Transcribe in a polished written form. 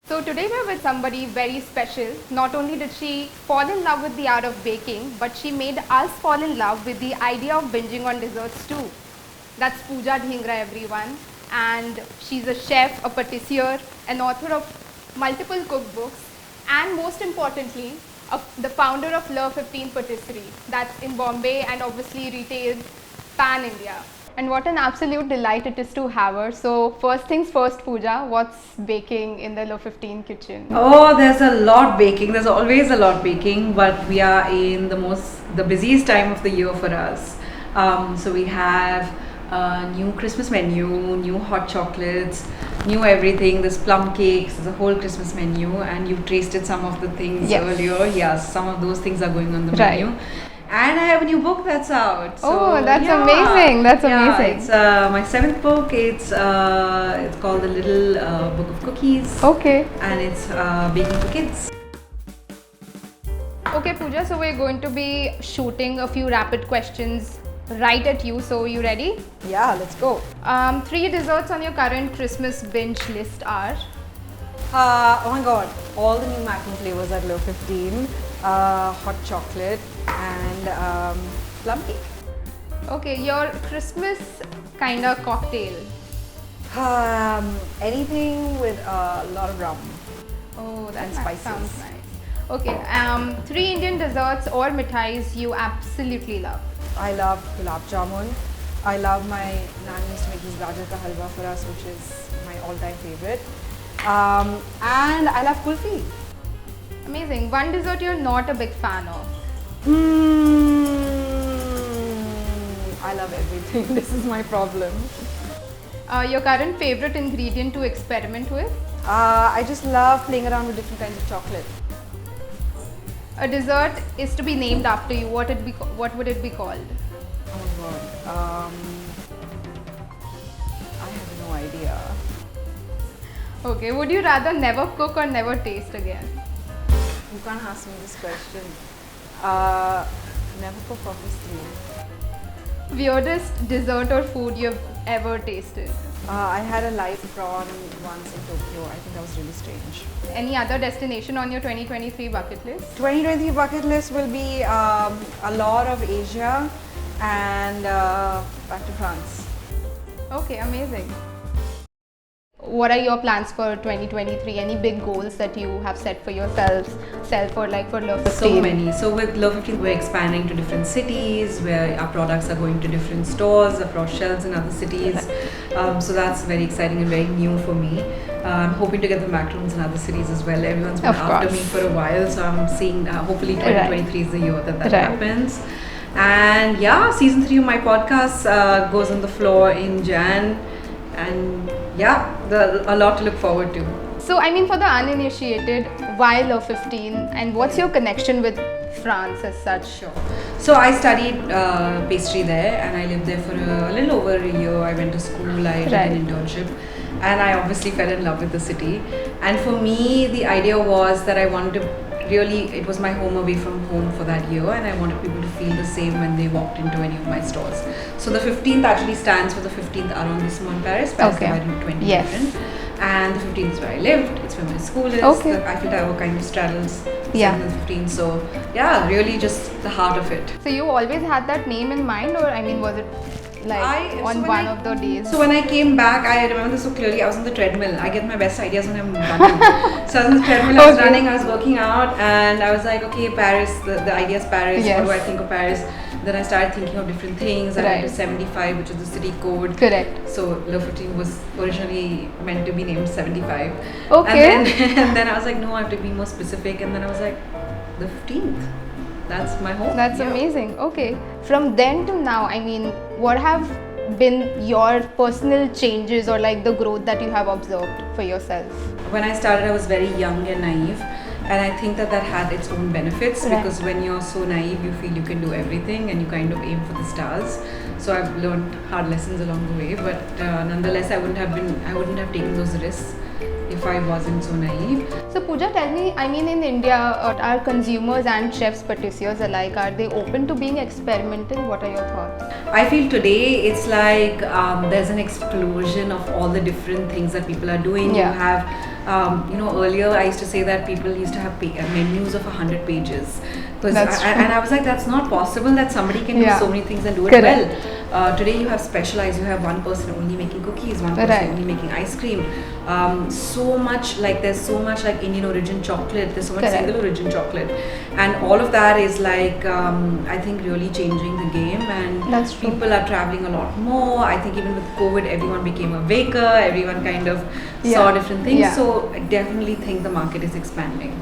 So today we're with somebody very special. Not only did she fall in love with the art of baking, but she made us fall in love with the idea of binging on desserts too. That's Pooja Dhingra, everyone. And she's a chef, a pâtissier, an author of multiple cookbooks, and most importantly, the founder of Le15 Patisserie. That's in Bombay and obviously retails pan-India. And what an absolute delight it is to have her. So first things first, Pooja, what's baking in the Le15 kitchen? Oh, there's a lot baking. There's always a lot baking, but we are in the busiest time of the year for us. So we have a new Christmas menu, new hot chocolates, new everything. There's plum cakes. There's a whole Christmas menu, and you've tasted some of the things earlier. Yes, some of those things are going on the menu. And I have a new book that's out. So, that's amazing. That's amazing. It's my 7th book. It's called The Little Book of Cookies. Okay. And it's baking for kids. Okay, Pooja. So we're going to be shooting a few rapid questions right at you. So you ready? Yeah, let's go. 3 desserts on your current Christmas binge list are? Oh my god, all the new macaron flavors at Le15, hot chocolate and plum cake. Okay, your Christmas kind of cocktail. Anything with a lot of rum. Oh, that And spices. sounds nice. Okay, 3 Indian desserts or mithais you absolutely love. I love gulab jamun. I love my nanny used to make this gajar ka halwa for us, which is my all-time favorite. And I love kulfi. Amazing. One dessert you're not a big fan of. I love everything. This is my problem. Your current favorite ingredient to experiment with? I just love playing around with different kinds of chocolate. A dessert is to be named after you. What would it be called? Oh my god. I have no idea. Okay. Would you rather never cook or never taste again? You can't ask me this question. Never cook, obviously. Weirdest dessert or food you've ever tasted? I had a live prawn once in Tokyo. I think that was really strange. Any other destination on your 2023 bucket list? 2023 bucket list will be a lot of Asia and back to France. Okay, amazing. What are your plans for 2023? Any big goals that you have set for yourselves, for Le15? So many. So with Le15, we're expanding to different cities where our products are going to different stores, across shelves in other cities. So that's very exciting and very new for me. I'm hoping to get the macarons in other cities as well. Everyone's been after me for a while, so I'm seeing hopefully 2023 is the year that happens. And yeah, season 3 of my podcast goes on the floor in Jan. And yeah, a lot to look forward to. So, I mean, for the uninitiated, why Le15 and what's your connection with France as such? Sure. So I studied pastry there and I lived there for a little over a year. I went to school, I did an internship, and I obviously fell in love with the city. And for me, the idea was that I wanted to it was my home away from home for that year, and I wanted people to feel the same when they walked into any of my stores. So the 15th actually stands for the 15th arrondissement in Paris, Paris divided into 20 different. And the 15th is where I lived, it's where my school is. The Eiffel Tower kind of straddles 7th and 15th. So yeah, really just the heart of it. So you always had that name in mind, or I mean, was it one of the days? So when I came back, I remember this so clearly. I was on the treadmill. I get my best ideas when I'm running. So I was on the treadmill, I was running, I was working out, and I was like, okay, Paris, the idea is Paris. What do I think of Paris? Then I started thinking of different things. I went to 75, which is the city code. Correct. So Le15 was originally meant to be named 75. Okay. And then I was like, no, I have to be more specific. And then I was like, the 15th. That's my home. That's amazing. Okay. From then to now, I mean, what have been your personal changes or like the growth that you have observed for yourself? When I started, I was very young and naive. And I think that had its own benefits because when you're so naive, you feel you can do everything and you kind of aim for the stars. So I've learned hard lessons along the way, but nonetheless, I wouldn't have taken those risks if I wasn't so naive. So Pooja, tell me, I mean, in India, are consumers and chefs, pâtissiers alike, are they open to being experimental? What are your thoughts? I feel today it's like there's an explosion of all the different things that people are doing. You have Earlier I used to say that people used to have menus of 100 pages. That's true. And I was like, that's not possible that somebody can do so many things and do it Correct. well. Today you have specialized, you have one person only making cookies, one person only making ice cream. There's so much like Indian origin chocolate, there's so much single origin chocolate. And all of that is like, I think really changing the game, and people are traveling a lot more. I think even with COVID, everyone became a baker, everyone kind of saw different things. So I definitely think the market is expanding.